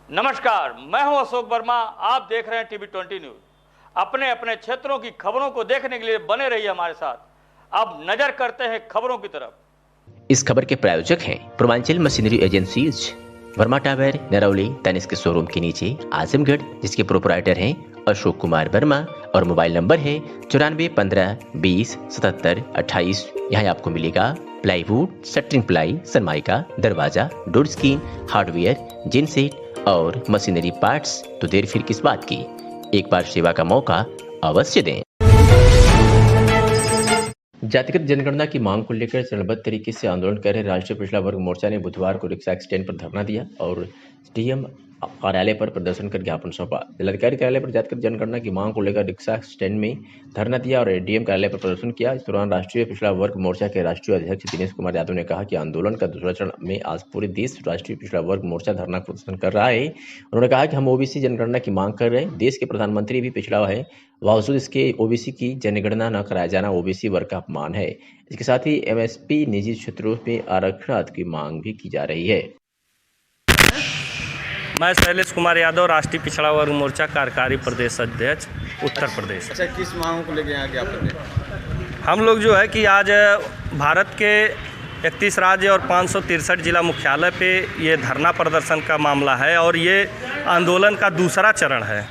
नमस्कार, मैं हूं अशोक वर्मा। आप देख रहे हैं टीवी 20 न्यूज। अपने अपने क्षेत्रों की खबरों को देखने के लिए बने रहिए हमारे साथ। अब नजर करते हैं खबरों की तरफ। इस खबर के प्रायोजक हैं Purvanchal machinery agencies, Verma tower, Narauli, Tanishq showroom के नीचे, आजमगढ़, जिसके प्रोपराइटर हैं अशोक कुमार वर्मा और मोबाइल नंबर है 94 15 20 77 28। यहाँ आपको मिलेगा प्लाईवुड, शटरिंग प्लाई, सनमाइका, दरवाजा, डोर स्क्रीन, हार्डवेयर, जिनसेट और मशीनरी पार्ट्स। तो देर फिर किस बात की, एक बार सेवा का मौका अवश्य दें। जातिगत जनगणना की मांग को लेकर चरणबद्ध तरीके से आंदोलन कर रहे राष्ट्रीय पिछड़ा वर्ग मोर्चा ने बुधवार को रिक्शा स्टैंड पर धरना दिया और डीएम कार्यालय पर प्रदर्शन कर ज्ञापन सौंपा। जिलाधिकारी कार्यालय पर जातिगत जनगणना की मांग को लेकर रिक्शा स्टैंड में धरना दिया और डीएम कार्यालय पर प्रदर्शन किया। इस दौरान राष्ट्रीय पिछड़ा वर्ग मोर्चा के राष्ट्रीय अध्यक्ष दिनेश कुमार यादव ने कहा कि आंदोलन का दूसरा चरण में आज पूरे देश राष्ट्रीय पिछड़ा वर्ग मोर्चा धरना प्रदर्शन कर रहा है। उन्होंने कहा कि हम ओबीसी जनगणना की मांग कर रहे हैं। देश के प्रधानमंत्री भी पिछड़ा है, बावजूद इसके ओबीसी की जनगणना न कराया जाना ओबीसी वर्ग का अपमान है। इसके साथ ही एमएसपी निजी क्षेत्रों में आरक्षण की मांग भी की जा रही है। मैं शैलेश कुमार यादव, राष्ट्रीय पिछड़ा वर्ग मोर्चा कार्यकारी प्रदेश अध्यक्ष, उत्तर प्रदेश। अच्छा, किस मांगों को लेकर यहाँ ज्ञापन है? हम लोग जो है कि आज भारत के 31 राज्य और 563 जिला मुख्यालय पे ये धरना प्रदर्शन का मामला है और ये आंदोलन का दूसरा चरण है,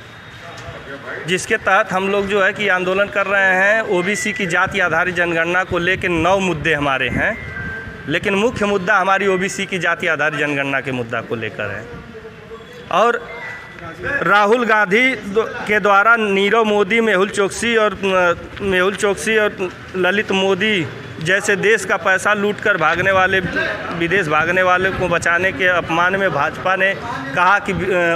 जिसके तहत हम लोग जो है कि आंदोलन कर रहे हैं। ओबीसी की जाति आधारित जनगणना को लेकर 9 मुद्दे हमारे हैं, लेकिन मुख्य मुद्दा हमारी ओबीसी की जाति आधारित जनगणना के मुद्दा को लेकर है। और राहुल गांधी के द्वारा नीरव मोदी, मेहुल चोकसी और ललित मोदी जैसे देश का पैसा लूटकर भागने वाले, विदेश भागने वाले को बचाने के अपमान में भाजपा ने कहा कि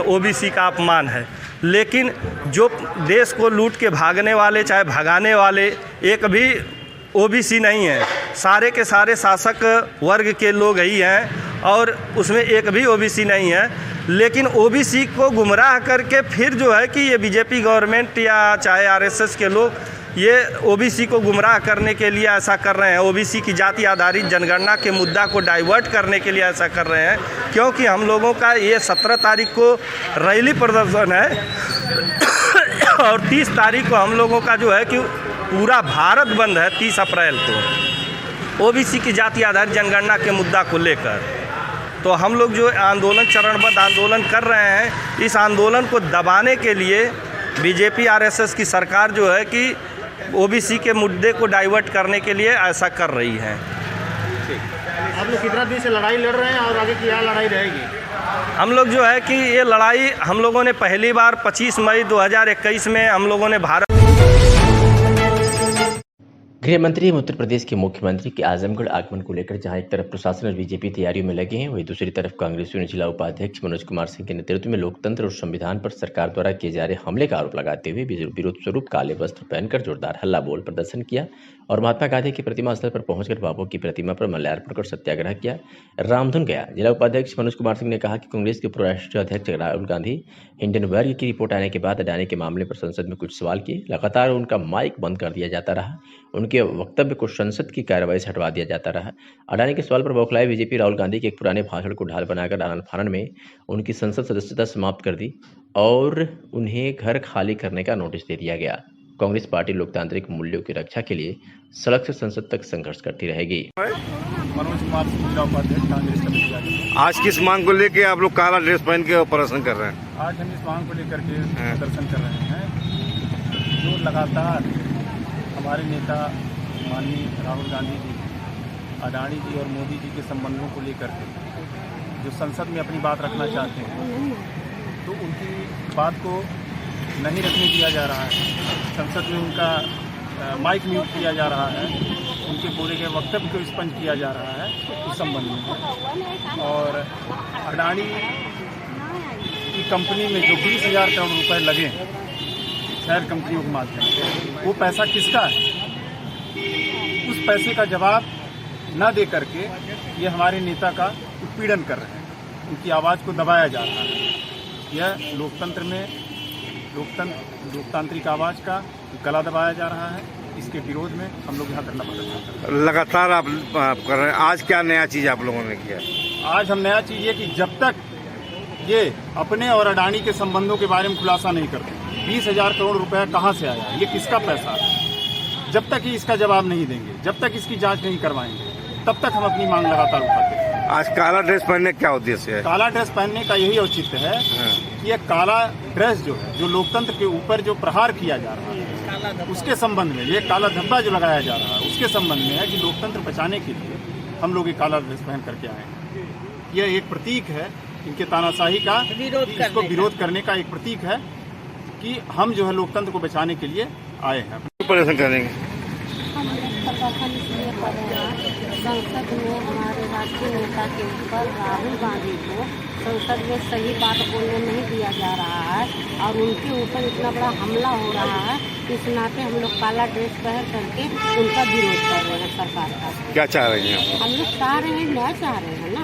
ओबीसी का अपमान है। लेकिन जो देश को लूट के भागने वाले, चाहे भगाने वाले, एक भी ओबीसी नहीं है। सारे के सारे शासक वर्ग के लोग ही हैं और उसमें एक भी ओबीसी नहीं है। लेकिन ओबीसी को गुमराह करके फिर जो है कि ये बीजेपी गवर्नमेंट या चाहे आरएसएस के लोग ये ओबीसी को गुमराह करने के लिए ऐसा कर रहे हैं। ओबीसी की जाति आधारित जनगणना के मुद्दा को डाइवर्ट करने के लिए ऐसा कर रहे हैं, क्योंकि हम लोगों का ये 17 तारीख को रैली प्रदर्शन है और 30 तारीख को हम लोगों का जो है कि पूरा भारत बंद है। 30 अप्रैल को ओबीसी की जाति आधारित जनगणना के मुद्दा को लेकर तो हम लोग जो आंदोलन, चरणबद्ध आंदोलन कर रहे हैं। इस आंदोलन को दबाने के लिए बीजेपी आरएसएस की सरकार जो है कि ओबीसी के मुद्दे को डाइवर्ट करने के लिए ऐसा कर रही है। आप लोग कितना दिन से लड़ाई लड़ रहे हैं और आगे क्या लड़ाई रहेगी? हम लोग जो है कि ये लड़ाई हम लोगों ने पहली बार 25 मई 2021 में हम लोगों ने भारत। गृह मंत्री उत्तर प्रदेश के मुख्यमंत्री के आजमगढ़ आगमन को लेकर जहां एक तरफ प्रशासन और बीजेपी तैयारियों में लगे हैं, वहीं दूसरी तरफ कांग्रेसियों ने जिला उपाध्यक्ष मनोज कुमार सिंह के नेतृत्व में लोकतंत्र और संविधान पर सरकार द्वारा किए जा रहे हमले का आरोप लगाते हुए विरोध स्वरूप काले वस्त्र पहनकर जोरदार हल्ला बोल प्रदर्शन किया और महात्मा गांधी की प्रतिमा स्थल पर पहुंचकर बापू की प्रतिमा पर माल्यार्पण कर सत्याग्रह किया, रामधुन गया। जिला उपाध्यक्ष मनोज कुमार सिंह ने कहा कि कांग्रेस के पूर्व राष्ट्रीय अध्यक्ष राहुल गांधी हिंडनबर्ग की रिपोर्ट आने के बाद अडानी के मामले पर संसद में कुछ सवाल किए। लगातार उनका माइक बंद कर दिया जाता रहा, उनके वक्तव्य को संसद की कार्रवाई से हटवा दिया जाता रहा। अडानी के सवाल पर बौखलाए बीजेपी राहुल गांधी के एक पुराने भाषण को ढाल बनाकर आनन फानन में उनकी संसद सदस्यता समाप्त कर दी और उन्हें घर खाली करने का नोटिस दे दिया गया। कांग्रेस पार्टी लोकतांत्रिक मूल्यों की रक्षा के लिए सड़क से संसद तक संघर्ष करती रहेगी। मनोज कुमार सिंह, जिला उपाध्यक्ष, कांग्रेस कमेटी। आज किस मांग को लेके आप लोग काला ड्रेस पहन के प्रदर्शन कर रहे हैं? आज हम इस मांग को लेकर के प्रदर्शन कर रहे हैं जो लगातार हमारे नेता माननीय राहुल गांधी जी, अडानी जी और मोदी जी के संबंधों को लेकर के जो संसद में अपनी बात रखना चाहते हैं, तो उनकी बात को नहीं रखने दिया जा रहा है। संसद में उनका माइक म्यूट किया जा रहा है, उनके बोले गए वक्तव्य को स्पंज किया जा रहा है इस संबंध में। और अडानी की कंपनी में जो 20,000 करोड़ रुपए लगे शहर कंपनियों के माध्यम से, वो पैसा किसका है? उस पैसे का जवाब न दे करके ये हमारे नेता का उत्पीड़न कर रहे हैं, उनकी आवाज़ को दबाया जा रहा है। यह लोकतंत्र में लोकतांत्रिक आवाज़ का गला दबाया जा रहा है। इसके विरोध में हम लोग यहाँ धरना प्रदर्शन कर रहे हैं। लगातार आप कर रहे हैं। आज क्या नया चीज़ आप लोगों ने किया? आज हम नया चीज़ ये कि जब तक ये अपने और अडानी के संबंधों के बारे में खुलासा नहीं करते। 20,000 करोड़ रुपया कहाँ से आया, ये किसका पैसा है? जब तक ही इसका जवाब नहीं देंगे, जब तक इसकी जांच नहीं करवाएंगे, तब तक हम अपनी मांग लगातार उठाते हैं। आज काला ड्रेस पहनने क्या उद्देश्य है? काला ड्रेस पहनने का यही औचित्य है कि ये काला ड्रेस जो है, जो लोकतंत्र के ऊपर जो प्रहार किया जा रहा है, उसके संबंध में, ये काला धब्बा जो लगाया जा रहा है, उसके संबंध में है कि लोकतंत्र बचाने के लिए हम लोग ये काला ड्रेस पहन करके आए हैं। यह एक प्रतीक है इनके तानाशाही का, इसको विरोध करने का एक प्रतीक है कि हम जो है लोकतंत्र को बचाने के लिए आए हैं। प्रदर्शन करेंगे। हम प्रदर्शन इसलिए कर रहे हैं, संसद में हमारे राष्ट्रीय नेता के ऊपर राहुल गांधी को संसद में सही बात बोलने नहीं दिया जा रहा है और उनके ऊपर इतना बड़ा हमला हो रहा है। इस नाते हम लोग काला ड्रेस पहन करके उनका विरोध कर रहे हैं सरकार का। क्या चाह रही हैं? हम लोग चाह रहे हैं, न्याय चाह रहे हैं ना।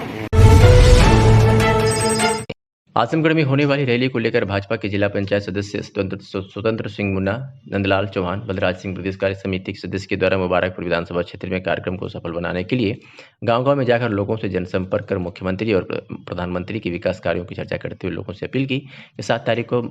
आजमगढ़ में होने वाली रैली को लेकर भाजपा के जिला पंचायत सदस्य स्वतंत्र सिंह मुन्ना, नंदलाल चौहान, बलराज सिंह प्रदेश कार्य समिति के सदस्य के द्वारा मुबारकपुर विधानसभा क्षेत्र में कार्यक्रम को सफल बनाने के लिए गांव-गांव में जाकर लोगों से जनसंपर्क कर मुख्यमंत्री और प्रधानमंत्री के विकास कार्यों की चर्चा करते हुए लोगों से अपील की कि 7 तारीख को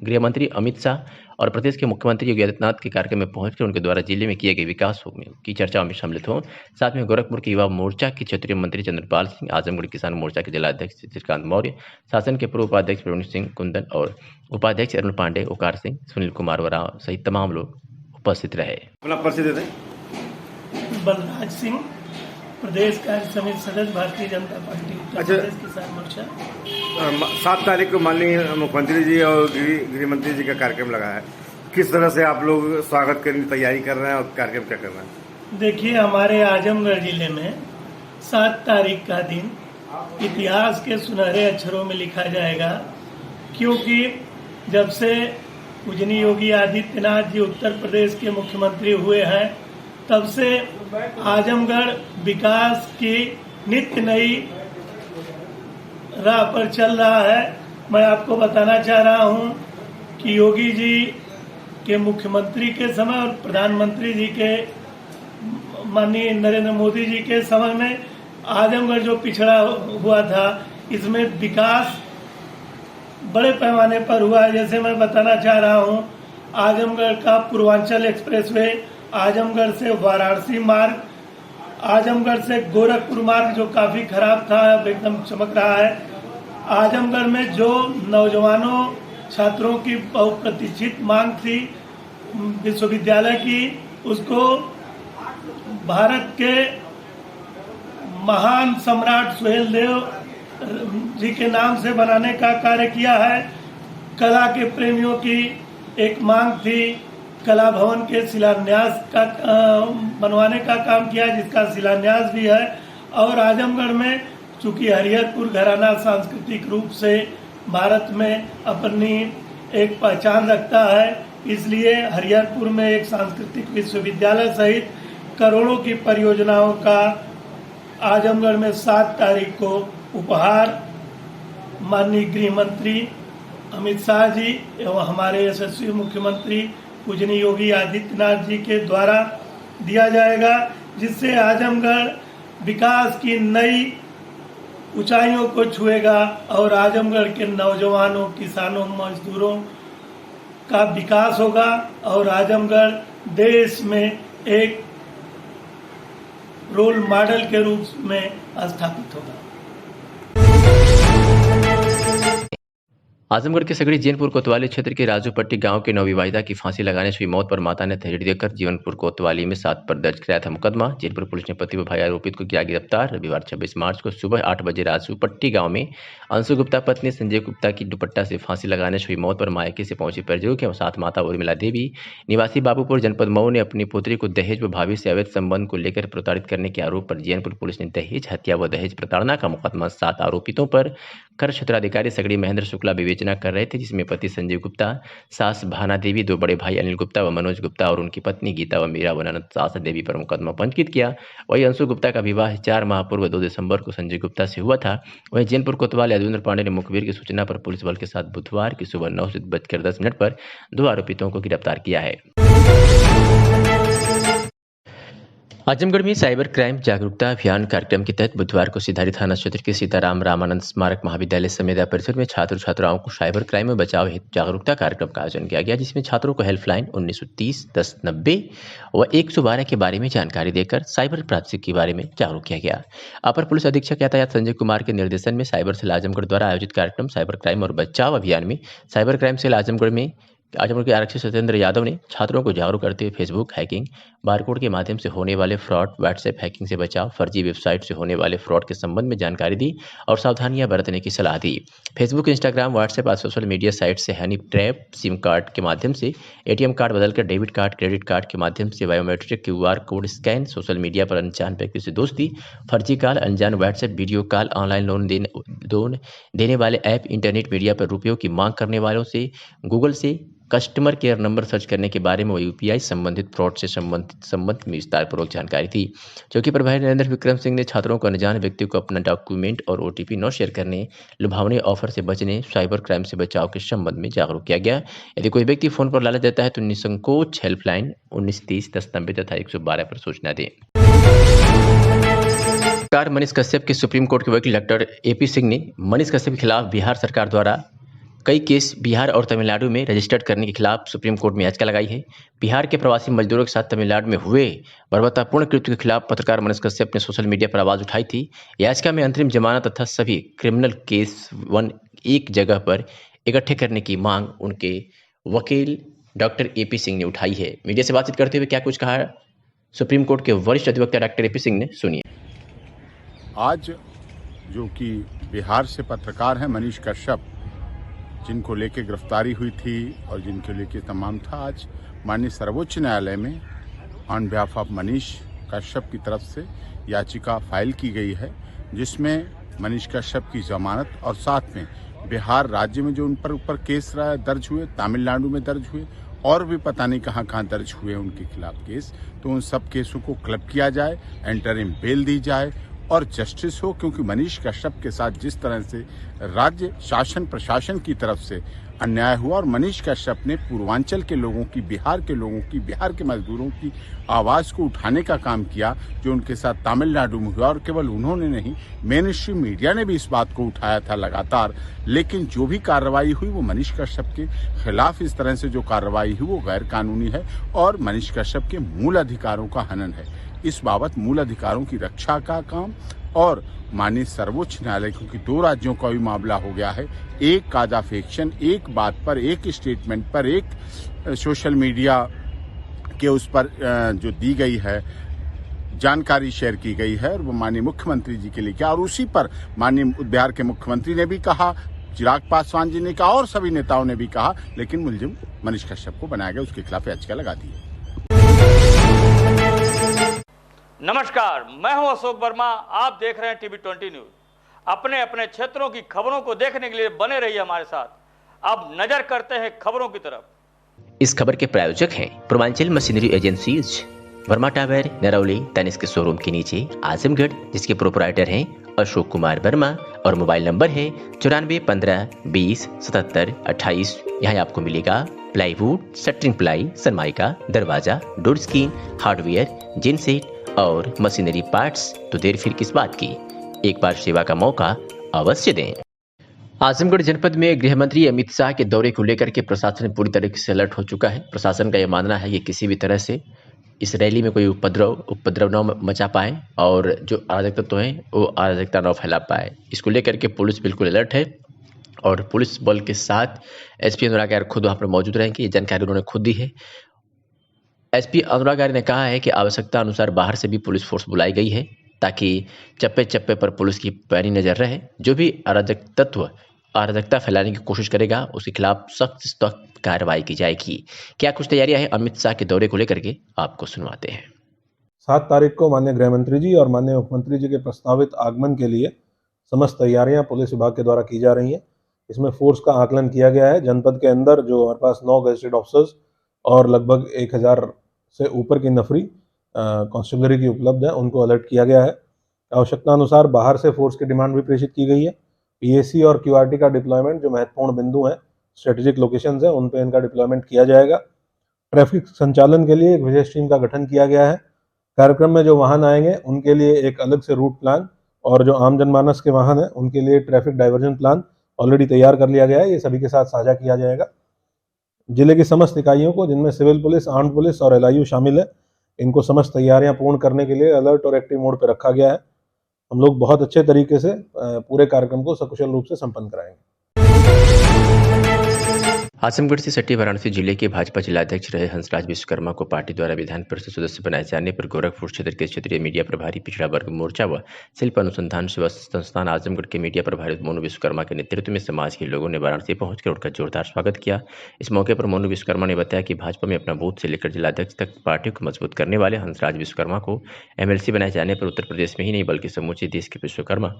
गृह मंत्री अमित शाह और प्रदेश के मुख्यमंत्री योगी आदित्यनाथ के कार्यक्रम में पहुंचकर उनके द्वारा जिले में किए गए विकास की चर्चा में सम्मिलित हों। साथ में गोरखपुर के युवा मोर्चा के क्षेत्रीय मंत्री चंद्रपाल सिंह, आजमगढ़ किसान मोर्चा के जिला अध्यक्ष श्रीकांत मौर्य, शासन के पूर्व उपाध्यक्ष प्रवीण सिंह कुंदन और उपाध्यक्ष अरुण पांडे, ओकार सिंह, सुनील कुमार वराव सहित तमाम लोग उपस्थित रहे। अपना परिचय दे दें। बलराज सिंह, प्रदेश कार्य समिति सदस्य, भारतीय जनता पार्टी, प्रदेश किसान मोर्चा। 7 तारीख को माननीय मुख्यमंत्री जी और गृह मंत्री जी का कार्यक्रम लगा है, किस तरह से आप लोग स्वागत करने की तैयारी कर रहे हैं और कार्यक्रम क्या कर रहे हैं? देखिए, हमारे आजमगढ़ जिले में 7 तारीख का दिन इतिहास के सुनहरे अक्षरों में लिखा जाएगा, क्योंकि जब से पूजनीय योगी आदित्यनाथ जी उत्तर प्रदेश के मुख्यमंत्री हुए हैं, तब से आजमगढ़ विकास की नित्य नई राह पर चल रहा है। मैं आपको बताना चाह रहा हूं कि योगी जी के मुख्यमंत्री के समय और प्रधानमंत्री जी के माननीय नरेंद्र मोदी जी के समय में आजमगढ़ जो पिछड़ा हुआ था, इसमें विकास बड़े पैमाने पर हुआ है। जैसे मैं बताना चाह रहा हूं, आजमगढ़ का पूर्वांचल एक्सप्रेसवे, आजमगढ़ से वाराणसी मार्ग, आजमगढ़ से गोरखपुर मार्ग जो काफी खराब था, अब एकदम चमक रहा है। आजमगढ़ में जो नौजवानों छात्रों की बहुप्रतीक्षित मांग थी विश्वविद्यालय की, उसको भारत के महान सम्राट सुहेलदेव जी के नाम से बनाने का कार्य किया है। कला के प्रेमियों की एक मांग थी, कला भवन के शिलान्यास का बनवाने का काम किया, जिसका शिलान्यास भी है। और आजमगढ़ में चूंकि हरिहरपुर घराना सांस्कृतिक रूप से भारत में अपनी एक पहचान रखता है, इसलिए हरिहरपुर में एक सांस्कृतिक विश्वविद्यालय सहित करोड़ों की परियोजनाओं का आजमगढ़ में 7 तारीख को उपहार माननीय गृह मंत्री अमित शाह जी एवं हमारे यशस्वी मुख्यमंत्री पूजनीय योगी आदित्यनाथ जी के द्वारा दिया जाएगा, जिससे आजमगढ़ विकास की नई ऊंचाइयों को छुएगा और आजमगढ़ के नौजवानों, किसानों, मजदूरों का विकास होगा और आजमगढ़ देश में एक रोल मॉडल के रूप में स्थापित होगा। आजमगढ़ के सगड़ी जैनपुर कोतवाली क्षेत्र के राजूपट्टी गांव के नवविवाहिता की फांसी लगाने से हुई मौत पर माता ने तहरीर देकर जीवनपुर कोतवाली में 7 पर दर्ज कराया था मुकदमा। जैनपुर पुलिस ने पति व भाई आरोपित को किया गिरफ्तार। रविवार 26 मार्च को सुबह 8 बजे राजूपट्टी गांव में अंशु गुप्ता पत्नी संजय गुप्ता की दुपट्टा से फांसी लगाने से हुई मौत पर मायके से पहुंची परिजनों के साथ माता उर्मिला देवी निवासी बाबूपुर जनपद मऊ ने अपनी पुत्री को दहेज व भाभी से अवैध संबंध को लेकर प्रताड़ित करने के आरोप पर जैनपुर पुलिस ने दहेज हत्या व दहेज प्रताड़ना का मुकदमा 7 आरोपितों पर कर क्षेत्राधिकारी सगड़ी महेंद्र शुक्ला विवेचना कर रहे थे, जिसमें पति संजय गुप्ता, सास भाना देवी, 2 बड़े भाई अनिल गुप्ता व मनोज गुप्ता और उनकी पत्नी गीता व मीरा व ननद सास देवी पर मुकदमा पंजीकृत किया। वही अंशु गुप्ता का विवाह 4 माह पूर्व 2 दिसंबर को संजय गुप्ता से हुआ था। वहीं जैनपुर कोतवाल यादवेंद्र पांडे ने मुखबिर की सूचना पर पुलिस बल के साथ बुधवार की सुबह 9:10 पर 2 आरोपितों को गिरफ्तार किया है। आजमगढ़ में साइबर क्राइम जागरूकता अभियान कार्यक्रम के तहत बुधवार को सिधारी थाना क्षेत्र के सीताराम रामानंद स्मारक महाविद्यालय संविदा परिसर में छात्र छात्राओं को साइबर क्राइम में बचाव हेतु जागरूकता कार्यक्रम का आयोजन किया गया, जिसमें छात्रों को हेल्पलाइन 1930-1090 व 112 के बारे में जानकारी देकर साइबर अपराध के बारे में जागरूक किया गया। अपर पुलिस अधीक्षक यातायात संजय कुमार के निर्देशन में साइबर सेल आजमगढ़ द्वारा आयोजित कार्यक्रम साइबर क्राइम और बचाव अभियान में साइबर क्राइम सेल आजमगढ़ के आरक्षी सत्येंद्र यादव ने छात्रों को जागरूक करते हुए फेसबुक हैकिंग, बारकोड के माध्यम से होने वाले फ्रॉड, व्हाट्सएप हैकिंग से बचाव, फर्जी वेबसाइट से होने वाले फ्रॉड के संबंध में जानकारी दी और सावधानियां बरतने की सलाह दी। फेसबुक, इंस्टाग्राम, व्हाट्सएप और सोशल मीडिया साइट से हनी ट्रैप, सिम कार्ड के माध्यम से एटीएम कार्ड बदलकर डेबिट कार्ड, क्रेडिट कार्ड के माध्यम से biometric QR code scan, social media पर अनजान व्यक्ति से दोस्ती, फर्जी कॉल, अनजान WhatsApp video call, online loan देने वाले ऐप, इंटरनेट मीडिया पर रुपयों की मांग करने वालों से, गूगल से कस्टमर केयर नंबर सर्च करने के बारे में UPI संबंधित फ्रॉड से संबंध में विस्तारपूर्वक जानकारी दी। चौकी प्रभारी नरेंद्र विक्रम सिंह ने छात्रों को अनजान व्यक्ति को अपना डॉक्यूमेंट और OTP न शेयर करने, लुभावने ऑफर से बचने, साइबर क्राइम से बचाव के संबंध में जागरूक किया गया। यदि कोई व्यक्ति फोन पर लालच देता है तो निसंकोच हेल्पलाइन 1930-1090 तथा 112 पर सूचना दें। मनीष कश्यप के सुप्रीम कोर्ट के वकील डॉक्टर AP सिंह ने मनीष कश्यप के खिलाफ बिहार सरकार द्वारा कई केस बिहार और तमिलनाडु में रजिस्टर्ड करने के खिलाफ सुप्रीम कोर्ट में याचिका लगाई है। बिहार के प्रवासी मजदूरों के साथ तमिलनाडु में हुए बर्बरतापूर्ण कृत्य के खिलाफ पत्रकार मनीष कश्यप ने सोशल मीडिया पर आवाज उठाई थी। याचिका में अंतरिम जमानत तथा सभी क्रिमिनल केस एक जगह पर इकट्ठे करने की मांग उनके वकील डॉक्टर AP सिंह ने उठाई है। मीडिया से बातचीत करते हुए क्या कुछ कहा सुप्रीम कोर्ट के वरिष्ठ अधिवक्ता डॉक्टर AP सिंह ने, सुनिए। आज जो कि बिहार से पत्रकार हैं मनीष कश्यप, जिनको लेके गिरफ्तारी हुई थी और जिनके लेके तमाम था, आज माननीय सर्वोच्च न्यायालय में on behalf of Manish Kashyap की तरफ से याचिका फाइल की गई है, जिसमें मनीष कश्यप की जमानत और साथ में बिहार राज्य में जो उन पर ऊपर केस दर्ज हुए, तमिलनाडु में दर्ज हुए और भी पता नहीं कहाँ कहाँ दर्ज हुए उनके खिलाफ केस, तो उन सब केसों को क्लब किया जाए, इंटरिम बेल दी जाए और जस्टिस हो। क्योंकि मनीष कश्यप के साथ जिस तरह से राज्य शासन प्रशासन की तरफ से अन्याय हुआ और मनीष कश्यप ने पूर्वांचल के लोगों की, बिहार के लोगों की, बिहार के मजदूरों की आवाज़ को उठाने का काम किया, जो उनके साथ तमिलनाडु में हुआ। और केवल उन्होंने नहीं, मेन स्ट्रीम मीडिया ने भी इस बात को उठाया था लगातार। लेकिन जो भी कार्रवाई हुई वो मनीष कश्यप के खिलाफ इस तरह से जो कार्रवाई हुई वो गैर कानूनी है और मनीष कश्यप के मूल अधिकारों का हनन है। इस बाबत मूल अधिकारों की रक्षा का काम और माननीय सर्वोच्च न्यायालय, क्योंकि 2 राज्यों का भी मामला हो गया है, एक काज ऑफ एक्शन, एक बात पर, एक स्टेटमेंट पर, एक सोशल मीडिया के उस पर जो दी गई है जानकारी शेयर की गई है और वो माननीय मुख्यमंत्री जी के लिए क्या, और उसी पर माननीय बिहार के मुख्यमंत्री ने भी कहा, चिराग पासवान जी ने कहा और सभी नेताओं ने भी कहा, लेकिन मुलजिम मनीष कश्यप को बनाया गया, उसके खिलाफ याचिका लगा दी है। नमस्कार, मैं हूं अशोक वर्मा। आप देख रहे हैं TV20 न्यूज। अपने अपने क्षेत्रों की खबरों को देखने के लिए बने रहिए हमारे साथ। अब नजर करते हैं खबरों की तरफ। इस खबर के प्रायोजक हैं Purvanchal machinery agencies, Verma tower, Narauli, Tanishq के शोरूम के नीचे, आजमगढ़, जिसके प्रोपराइटर हैं अशोक कुमार वर्मा और मोबाइल नंबर है 94 15 20 77 28। यहाँ आपको मिलेगा प्लाईवुड, शटरिंग प्लाई, सनमाइका, दरवाजा, डोर स्क्रीन, हार्डवेयर, जिन सेट और मशीनरी पार्ट्स। तो देर फिर किस बात की, एक बार सेवा का मौका अवश्य दें। आजमगढ़ जनपद में गृह मंत्री अमित शाह के दौरे को लेकर के प्रशासन पूरी तरीके से अलर्ट हो चुका है। प्रशासन का यह मानना है कि किसी भी तरह से इस रैली में कोई उपद्रव न मचा पाए और जो अराजकता तो है वो अराजकता न फैला पाए। इसको लेकर के पुलिस बिल्कुल अलर्ट है और पुलिस बल के साथ SP अनुराग आर्य खुद वहाँ पर मौजूद रहेंगे। ये जानकारी उन्होंने खुद दी है। SP अनुराग आर्य ने कहा है कि आवश्यकता अनुसार बाहर से भी पुलिस फोर्स बुलाई गई है ताकि चप्पे चप्पे पर पुलिस की पैनी नजर रहे। जो भी अराजक तत्व अराजकता फैलाने की कोशिश करेगा उसके खिलाफ सख्त कार्रवाई की जाएगी। क्या कुछ तैयारियां हैं अमित शाह के दौरे को लेकर के, आपको सुनवाते हैं। 7 तारीख को माननीय गृह मंत्री जी और माननीय मुख्यमंत्री जी के प्रस्तावित आगमन के लिए समस्त तैयारियां पुलिस विभाग के द्वारा की जा रही हैं। इसमें फोर्स का आकलन किया गया है। जनपद के अंदर जो हमारे पास 9 गैजेटेड ऑफिसर्स और लगभग 1000 से ऊपर की नफरी कांस्टेबलरी की उपलब्ध है, उनको अलर्ट किया गया है। आवश्यकता अनुसार बाहर से फोर्स की डिमांड भी प्रेषित की गई है। PAC और QRT का डिप्लॉयमेंट जो महत्वपूर्ण बिंदु हैं, स्ट्रेटेजिक लोकेशंस हैं, उन पे इनका डिप्लॉयमेंट किया जाएगा। ट्रैफिक संचालन के लिए एक विशेष टीम का गठन किया गया है कार्यक्रम में जो वाहन आएंगे उनके लिए एक अलग से रूट प्लान और जो आम जनमानस के वाहन है उनके लिए ट्रैफिक डाइवर्जन प्लान ऑलरेडी तैयार कर लिया गया है। ये सभी के साथ साझा किया जाएगा। जिले की समस्त इकाइयों को, जिनमें सिविल पुलिस, आर्म्ड पुलिस और LIU शामिल है, इनको समस्त तैयारियां पूर्ण करने के लिए अलर्ट और एक्टिव मोड पर रखा गया है। हम लोग बहुत अच्छे तरीके से पूरे कार्यक्रम को सकुशल रूप से संपन्न कराएंगे। आजमगढ़ से सटे वाराणसी जिले के भाजपा जिलाध्यक्ष रहे हंसराज विश्वकर्मा को पार्टी द्वारा विधान परिषद सदस्य बनाए जाने पर गोरखपुर क्षेत्र के क्षेत्रीय मीडिया प्रभारी, पिछड़ा वर्ग मोर्चा व शिल्प अनुसंधान सेवा संस्थान आजमगढ़ के मीडिया प्रभारी मोनू विश्वकर्मा के नेतृत्व में समाज के लोगों ने वाराणसी पहुंचकर उनका जोरदार स्वागत किया। इस मौके पर मोनू विश्वकर्मा ने बताया कि भाजपा में अपना बूथ से लेकर जिलाध्यक्ष तक पार्टी को मजबूत करने वाले हंसराज विश्वकर्मा को MLC बनाए जाने पर उत्तर प्रदेश में ही नहीं बल्कि समूचे देश के विश्वकर्मा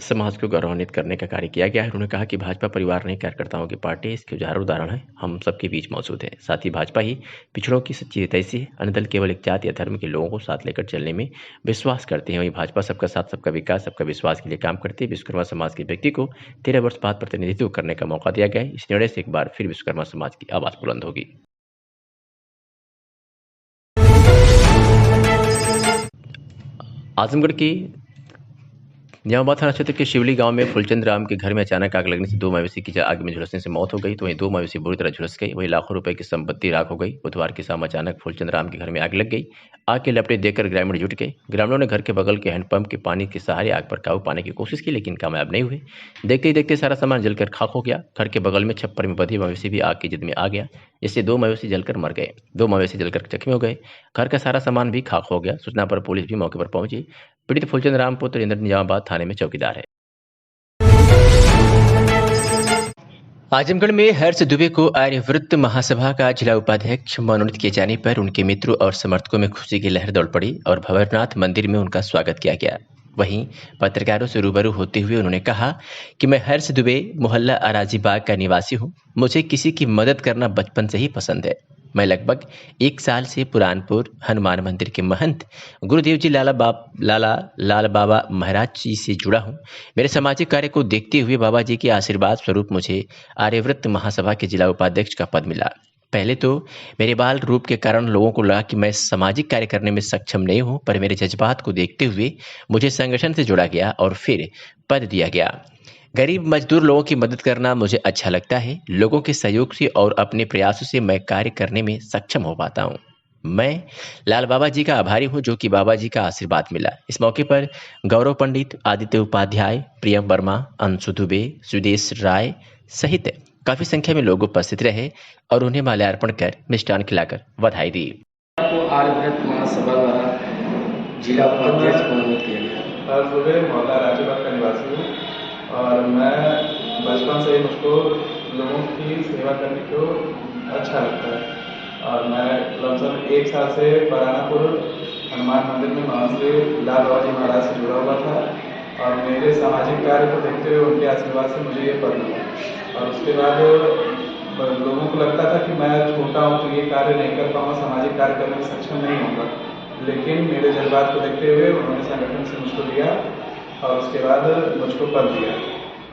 समाज को गौरवान्वित करने का कार्य किया गया है। उन्होंने कहा कि भाजपा परिवार नहीं कार्यकर्ताओं की पार्टी, इसके उदाहरण है। हम सबके बीच मौजूद है। साथ ही भाजपा ही पिछड़ों की सच्ची हितैषी है। अन्य दल केवल एक जाति या धर्म के लोगों को साथ लेकर चलने में विश्वास करते हैं। वहीं भाजपा सबका साथ, सबका विकास, सबका विश्वास के लिए काम करती है। विश्वकर्मा समाज के व्यक्ति को 13 वर्ष बाद प्रतिनिधित्व करने का मौका दिया गया है। इस निर्णय से एक बार फिर विश्वकर्मा समाज की आवाज बुलंद होगी। आजमगढ़ की निजामाबाद थाना क्षेत्र के शिवली गांव में फुलचंद राम के घर में अचानक आग लगने से 2 मवेशी की आग में झुलसने से मौत हो गई। तो वहीं 2 मवेशी बुरी तरह झुलस गई। वहीं लाखों रुपए की संपत्ति राख हो गई। बुधवार की शाम अचानक फुलचंद राम के घर में आग लग गई। आग की लपटें देखकर ग्रामीण जुट गए। ग्रामीणों ने घर के बगल के हैंडपंप के पानी के सहारे आग पर काबू पाने की कोशिश की, लेकिन कामयाब नहीं हुए। देखते ही देखते सारा सामान जलकर खाक हो गया। घर के बगल में छप्पर में बंधी मवेशी भी आग की जिद में आ गया, जिससे 2 मवेशी जलकर मर गए। 2 मवेशी जलकर जख्मी हो गए। घर का सारा सामान भी खाक हो गया। सूचना पर पुलिस भी मौके पर पहुंची। पीड़ित फुलचंद राम पुत्र इंद्र निजामाबाद थाने में चौकीदार है। आजमगढ़ में हर्ष दुबे को आर्यवृत्त महासभा का जिला उपाध्यक्ष मनोनीत किए जाने पर उनके मित्रों और समर्थकों में खुशी की लहर दौड़ पड़ी और भंवरनाथ मंदिर में उनका स्वागत किया गया। वहीं पत्रकारों से रूबरू होते हुए उन्होंने कहा कि मैं हर्ष दुबे, मोहल्ला अराजी बाग का निवासी हूं। मुझे किसी की मदद करना बचपन से ही पसंद है। मैं लगभग 1 साल से पुरानपुर हनुमान मंदिर के महंत गुरुदेव जी लाल बाबा महाराज जी से जुड़ा हूँ। मेरे सामाजिक कार्य को देखते हुए बाबा जी के आशीर्वाद स्वरूप मुझे आर्यवृत्त महासभा के जिला उपाध्यक्ष का पद मिला। पहले तो मेरे बाल रूप के कारण लोगों को लगा कि मैं सामाजिक कार्य करने में सक्षम नहीं हूँ, पर मेरे जज्बात को देखते हुए मुझे संगठन से जोड़ा गया और फिर पद दिया गया। गरीब मजदूर लोगों की मदद करना मुझे अच्छा लगता है। लोगों के सहयोग से और अपने प्रयासों से मैं कार्य करने में सक्षम हो पाता हूँ। मैं लाल बाबा जी का आभारी हूँ, जो कि बाबा जी का आशीर्वाद मिला। इस मौके पर गौरव पंडित, आदित्य उपाध्याय, प्रियम वर्मा, अंशु दुबे, सुदेश राय सहित काफी संख्या में लोग उपस्थित रहे और उन्हें माल्यार्पण कर मिष्टान खिलाकर बधाई दी। आपको आर्यवृत्त महासभा द्वारा जिला उपाध्यक्ष मनोनीत किया गया। हर्ष दुबे, मोहल्ला अराजी बाग का निवासी हूँ और मैं बचपन से ही मुझको लोगों की सेवा करने को अच्छा लगता है और मैं लगभग 1 साल से बरानापुर हनुमान मंदिर में महाश्री लाल बाबा जी महाराज से जुड़ा हुआ था और मेरे सामाजिक कार्य को देखते हुए उनके आशीर्वाद से मुझे ये पद मिला। और उसके बाद लोगों को लगता था कि मैं छोटा हूँ तो ये कार्य नहीं कर पाऊँगा, सामाजिक कार्य करने में सक्षम नहीं होगा, लेकिन मेरे जज्बात को देखते हुए उन्होंने संगठन से मुझको लिया और उसके बाद मुझको पद दिया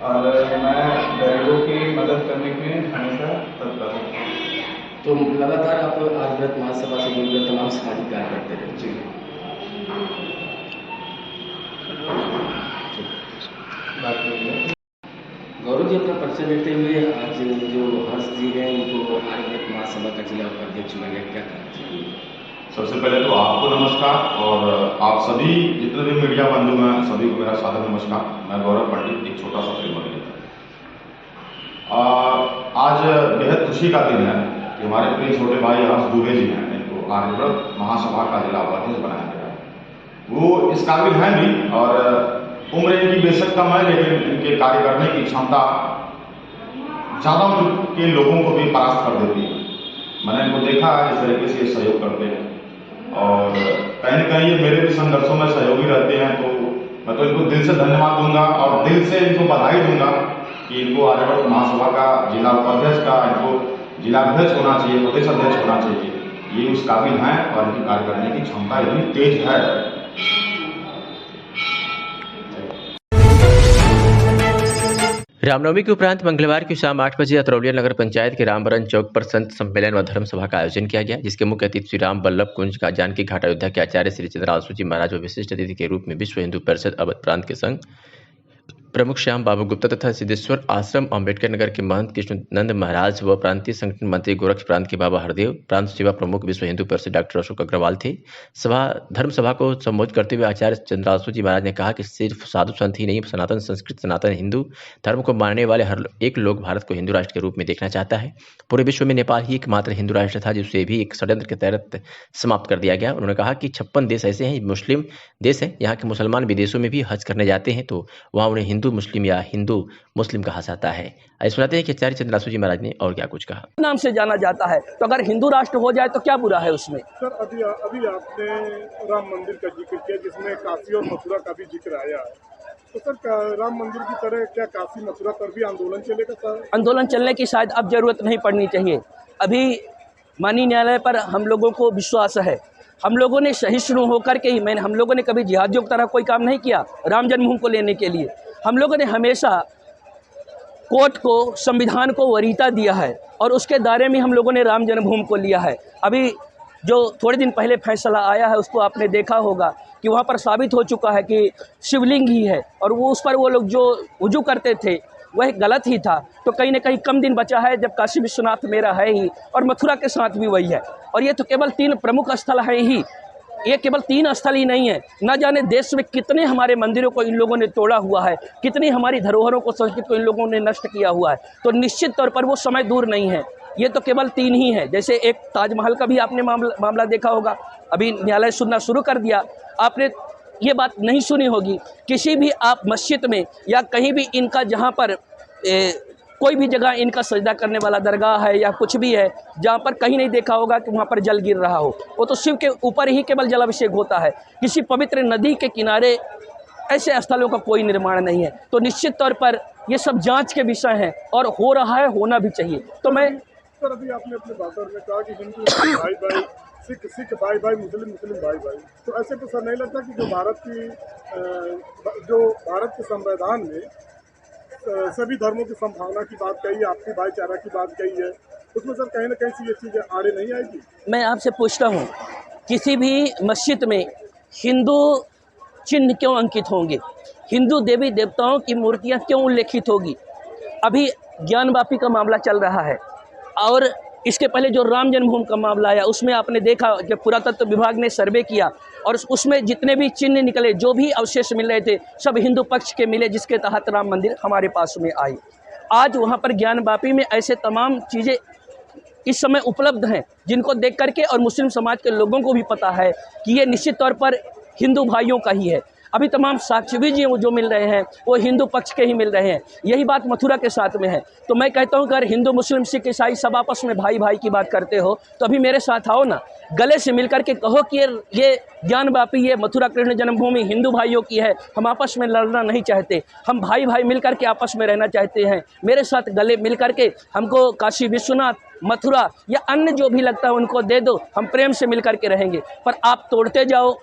और मैं गरीबों की मदद करने में हमेशा तत्पर हूँ। तो लगातार आप आर्यवृत्त महासभा से जुड़कर तमाम सामाजिक कार्य करते रहे। जी गौरव जी, अपना परिचय देते हुए आज जो हर्ष जी हैं उनको आर्यवृत्त महासभा का जिला उपाध्यक्ष चुना गया, क्या कहना चाहिए? सबसे पहले तो आपको नमस्कार और आप सभी जितने भी मीडिया बंधु हैं सभी को मेरा सादर नमस्कार। मैं गौरव पंडित, एक छोटा सा फिल्म अभिनेता। आज बेहद खुशी का दिन है कि हमारे प्रिय छोटे भाई हर्ष दुबे जी हैं, इनको आर्यवृत्त महासभा का जिला उपाध्यक्ष बनाया गया है। वो इस काबिल हैं भी और उम्र इनकी बेशक कम है, लेकिन इनके कार्य करने की क्षमता ज़्यादा उम्र के लोगों को भी परास्त कर देती है। मैंने इनको देखा है इस तरीके से सहयोग करते हैं और कहीं न कहीं ये मेरे भी संघर्षों में सहयोगी रहते हैं। तो मैं तो इनको दिल से धन्यवाद दूंगा और दिल से इनको बधाई दूंगा कि इनको आर्यवृत्त महासभा का जिला उपाध्यक्ष का इनको जिलाध्यक्ष होना चाहिए, प्रदेश अध्यक्ष होना चाहिए। ये उस काबिल हैं और इनकी कार्य करने की क्षमता इतनी तेज है। रामनवमी के उपरांत मंगलवार की शाम 8 बजे अतरौलिया नगर पंचायत के रामबरन चौक पर संत सम्मेलन व धर्म सभा का आयोजन किया गया, जिसके मुख्य अतिथि श्री राम बल्लभ कुंज का जानकी घाट अयोध्या के आचार्य श्री चंद्रासु जी महाराज व विशिष्ट अतिथि के रूप में विश्व हिंदू परिषद अवध प्रांत के संघ प्रमुख श्याम बाबू गुप्ता तथा सिद्धेश्वर आश्रम अम्बेडकर नगर के महंत कृष्णनंद महाराज व प्रांतीय संगठन मंत्री गोरक्ष प्रांत के बाबा हरदेव, प्रांत सेवा प्रमुख विश्व हिंदू परिषद डॉक्टर अशोक अग्रवाल थे। धर्म सभा को संबोधित करते हुए आचार्य चंद्रासु जी महाराज ने कहा कि सिर्फ साधु संत ही नहीं, सनातन संस्कृत सनातन हिंदू धर्म को मानने वाले हर एक लोग भारत को हिंदू राष्ट्र के रूप में देखना चाहता है। पूरे विश्व में नेपाल ही एकमात्र हिंदू राष्ट्र था जिसे भी एक षड्यंत्र के तहत समाप्त कर दिया गया। उन्होंने कहा कि 56 देश ऐसे हैं मुस्लिम देश हैं, यहाँ के मुसलमान विदेशों में भी हज करने जाते हैं तो वहाँ उन्हें हिंदू मुस्लिम या हिंदू मुस्लिम कहा जाता है। आइए सुनाते हैं कि आचार्य चंद्रासु जी महाराज ने और क्या कुछ कहा। नाम से जाना जाता है तो अगर हिंदू राष्ट्र हो जाए तो क्या बुरा है उसमें। सर अभी आपने राम मंदिर का जिक्र किया जिसमें काशी और मथुरा का भी जिक्र आया है, तो सर राम मंदिर की तरह क्या काशी मथुरा पर भी आंदोलन चलेगा सर? आंदोलन चलने की शायद अब जरूरत नहीं पड़नी चाहिए। अभी माननीय न्यायालय पर हम लोगों को विश्वास है, हम लोगों ने सहिष्णु होकर के ही हम लोगों ने कभी जिहादियों की तरह कोई काम नहीं किया राम जन्मभूमि को लेने के लिए। हम लोगों ने हमेशा कोर्ट को संविधान को वरीयता दिया है और उसके दायरे में हम लोगों ने राम जन्मभूमि को लिया है। अभी जो थोड़े दिन पहले फैसला आया है उसको आपने देखा होगा कि वहाँ पर साबित हो चुका है कि शिवलिंग ही है और वो उस पर वो लोग जो वुजू करते थे वह गलत ही था। तो कहीं ना कहीं कम दिन बचा है जब काशी विश्वनाथ मेरा है ही और मथुरा के साथ भी वही है। और ये तो केवल 3 प्रमुख स्थल हैं ही, ये केवल 3 स्थल ही नहीं है। न जाने देश में कितने हमारे मंदिरों को इन लोगों ने तोड़ा हुआ है, कितनी हमारी धरोहरों को संस्कृति को इन लोगों ने नष्ट किया हुआ है। तो निश्चित तौर पर वो समय दूर नहीं है। ये तो केवल 3 ही है। जैसे एक ताजमहल का भी आपने मामला देखा होगा, अभी न्यायालय सुनना शुरू कर दिया। आपने ये बात नहीं सुनी होगी, किसी भी आप मस्जिद में या कहीं भी इनका जहाँ पर कोई भी जगह इनका सजदा करने वाला दरगाह है या कुछ भी है, जहाँ पर कहीं नहीं देखा होगा कि वहाँ पर जल गिर रहा हो। वो तो शिव के ऊपर ही केवल जलाभिषेक होता है। किसी पवित्र नदी के किनारे ऐसे स्थलों का कोई निर्माण नहीं है। तो निश्चित तौर पर ये सब जांच के विषय हैं और हो रहा है, होना भी चाहिए। तो मैं सर अभी आपने अपने भाषण में कहा कि हिंदू भाई भाई, सिख भाई भाई, मुस्लिम भाई भाई, तो ऐसे तो सर नहीं लगता कि जो भारत के संविधान में सभी धर्मों की संभावना की बात कही है, आपसी भाईचारा की बात कही है, उसमें सर कहीं ना कहीं से ये चीज़ें आड़े नहीं आएगी? मैं आपसे पूछता हूँ, किसी भी मस्जिद में हिंदू चिन्ह क्यों अंकित होंगे? हिंदू देवी देवताओं की मूर्तियाँ क्यों उल्लेखित होगी? अभी ज्ञानवापी का मामला चल रहा है और इसके पहले जो राम जन्मभूमि का मामला आया उसमें आपने देखा जब पुरातत्व विभाग ने सर्वे किया और उसमें जितने भी चिन्ह निकले, जो भी अवशेष मिल रहे थे, सब हिंदू पक्ष के मिले, जिसके तहत राम मंदिर हमारे पास में आई। आज वहाँ पर ज्ञानवापी में ऐसे तमाम चीज़ें इस समय उपलब्ध हैं जिनको देख करके और मुस्लिम समाज के लोगों को भी पता है कि ये निश्चित तौर पर हिंदू भाइयों का ही है। अभी तमाम साक्ष्य भी जो मिल रहे हैं वो हिंदू पक्ष के ही मिल रहे हैं। यही बात मथुरा के साथ में है। तो मैं कहता हूँ अगर हिंदू मुस्लिम सिख ईसाई सब आपस में भाई भाई की बात करते हो तो अभी मेरे साथ आओ ना, गले से मिलकर के कहो कि ये ज्ञानवापी, ये मथुरा कृष्ण जन्मभूमि हिंदू भाइयों की है। हम आपस में लड़ना नहीं चाहते, हम भाई भाई मिलकर के आपस में रहना चाहते हैं। मेरे साथ गले मिल करके हमको काशी विश्वनाथ, मथुरा या अन्य जो भी लगता है उनको दे दो, हम प्रेम से मिल करके रहेंगे। पर आप तोड़ते जाओ।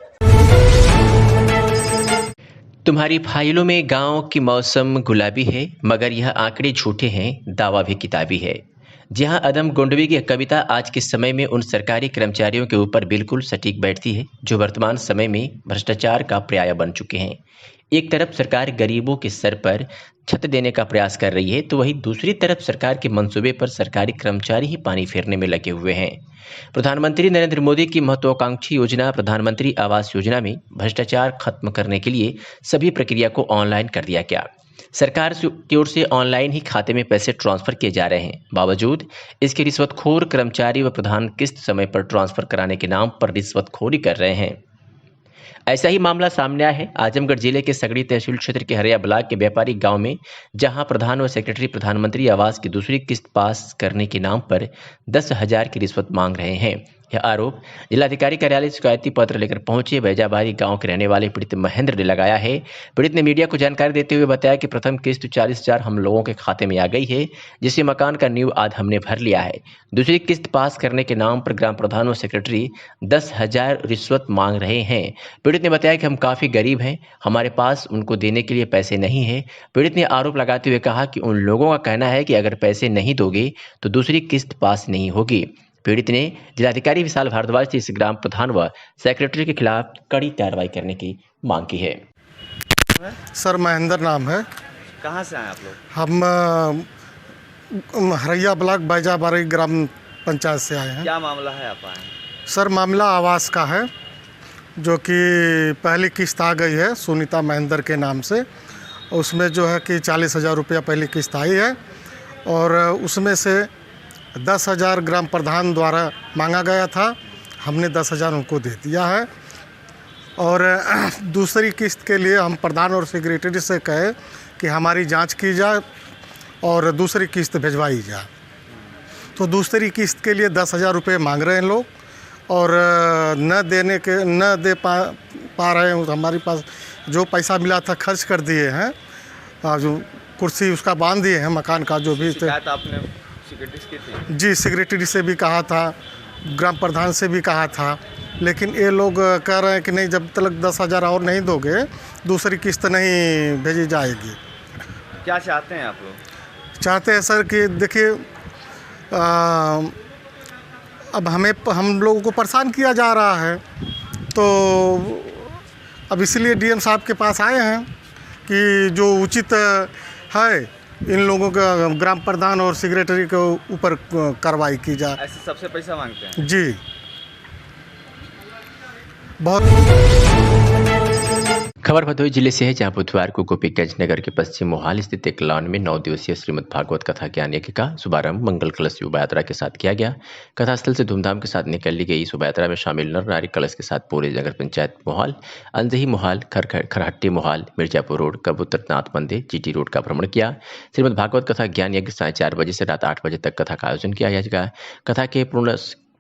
तुम्हारी फाइलों में गांव की मौसम गुलाबी है, मगर यह आंकड़े झूठे हैं, दावा भी किताबी है। जहां अदम गोंडवी की कविता आज के समय में उन सरकारी कर्मचारियों के ऊपर बिल्कुल सटीक बैठती है जो वर्तमान समय में भ्रष्टाचार का पर्याय बन चुके हैं। एक तरफ सरकार गरीबों के सर पर छत देने का प्रयास कर रही है तो वहीं दूसरी तरफ सरकार के मंसूबे पर सरकारी कर्मचारी ही पानी फेरने में लगे हुए हैं। प्रधानमंत्री नरेंद्र मोदी की महत्वाकांक्षी योजना प्रधानमंत्री आवास योजना में भ्रष्टाचार खत्म करने के लिए सभी प्रक्रिया को ऑनलाइन कर दिया गया। सरकार की ओर से ऑनलाइन ही खाते में पैसे ट्रांसफर किए जा रहे हैं। बावजूद इसके रिश्वतखोर कर्मचारी व प्रधान किस्त समय पर ट्रांसफर कराने के नाम पर रिश्वतखोरी कर रहे हैं। ऐसा ही मामला सामने आया है आजमगढ़ जिले के सगड़ी तहसील क्षेत्र के हरिया ब्लॉक के व्यापारी गांव में, जहां प्रधान व सेक्रेटरी प्रधानमंत्री आवास की दूसरी किस्त पास करने के नाम पर 10,000 की रिश्वत मांग रहे हैं। यह आरोप जिलाधिकारी कार्यालय शिकायती पत्र लेकर पहुंचे बैजाबारी गांव के रहने वाले पीड़ित महेंद्र ने लगाया है। पीड़ित ने मीडिया को जानकारी देते हुए बताया कि प्रथम किस्त 40,000 हम लोगों के खाते में आ गई है, जिससे मकान का नींव आज हमने भर लिया है। दूसरी किस्त पास करने के नाम पर ग्राम प्रधान और सेक्रेटरी 10,000 रिश्वत मांग रहे हैं। पीड़ित ने बताया कि हम काफी गरीब हैं, हमारे पास उनको देने के लिए पैसे नहीं है। पीड़ित ने आरोप लगाते हुए कहा कि उन लोगों का कहना है कि अगर पैसे नहीं दोगे तो दूसरी किस्त पास नहीं होगी। पीड़ित ने जिलाधिकारी विशाल भारद्वाज से इस ग्राम प्रधान व सेक्रेटरी के खिलाफ कड़ी कार्रवाई करने की मांग की है। सर महेंद्र नाम है। कहाँ से आए आप लोग? हम हरैया ब्लॉक बैजाबारी ग्राम पंचायत से आए हैं। क्या मामला है आप आए? सर मामला आवास का है, जो कि पहली किस्त आ गई है सुनीता महेंद्र के नाम से। उसमें जो है कि 40,000 रुपया पहली किस्त आई है और उसमें से 10,000 ग्राम प्रधान द्वारा मांगा गया था, हमने 10,000 उनको दे दिया है। और दूसरी किस्त के लिए हम प्रधान और सेक्रेटरी से कहे कि हमारी जांच की जाए और दूसरी किस्त भिजवाई जाए। तो दूसरी किस्त के लिए 10,000 रुपये मांग रहे हैं लोग और न दे पा रहे हैं। हमारे पास जो पैसा मिला था खर्च कर दिए हैं, जो कुर्सी उसका बांध दिए हैं मकान का। जो भी शिकायत आपने सेक्रेटरी की थी? जी, सेक्रेटरी से भी कहा था, ग्राम प्रधान से भी कहा था, लेकिन ये लोग कह रहे हैं कि नहीं, जब तक 10,000 और नहीं दोगे दूसरी किस्त नहीं भेजी जाएगी। क्या चाहते हैं आप लोग? चाहते हैं सर कि देखिए अब हम लोगों को परेशान किया जा रहा है, तो अब इसलिए डीएम साहब के पास आए हैं कि जो उचित है इन लोगों का ग्राम प्रधान और सेक्रेटरी के ऊपर कार्रवाई की जाए। ऐसे सबसे पैसा मांगते हैं? जी, बहुत। खबर भदोही जिले से है, जहां बुधवार को गोपीगंज नगर के पश्चिम मोहाल स्थित एक लॉन में 9 दिवसीय श्रीमद् भागवत कथा ज्ञान यज्ञ का शुभारंभ मंगल कलश शोभा यात्रा के साथ किया गया। कथा स्थल से धूमधाम के साथ निकल ली गई शोभा यात्रा में शामिल नर नारी कलश के साथ पूरे नगर पंचायत मोहाल, अंजही मोहाल, खरहट्टी मोहाल, मिर्जापुर रोड, कबूतरनाथ मंदिर, जीटी रोड का भ्रमण किया। श्रीमद् भागवत कथा ज्ञान यज्ञ 4:30 बजे से रात 8 बजे तक कथा का आयोजन किया जाएगा। कथा के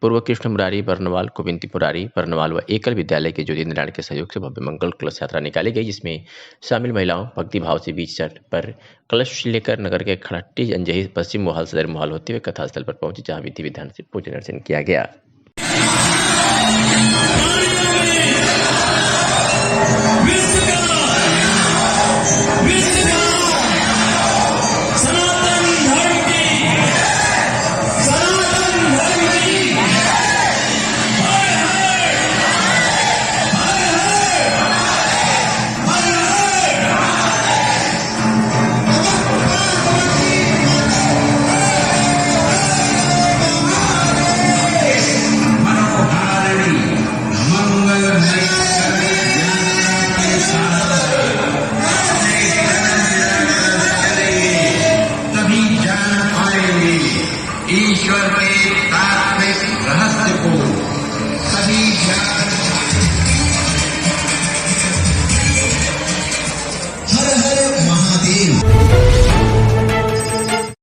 पूर्व कृष्ण मुरारी बर्नवाल, कुविंती मुरारी बर्नवाल व एकल विद्यालय के ज्योति नारायण के सहयोग से भव्य मंगल कलश यात्रा निकाली गई, जिसमें शामिल महिलाओं भक्ति भाव से बीच तट पर कलश लेकर नगर के खड़हट्टी अंजही पश्चिम मोहाल सदर मोहाल होते हुए कथा स्थल पर पहुंचे, जहां विधि विधान से पूजन अर्चन किया गया।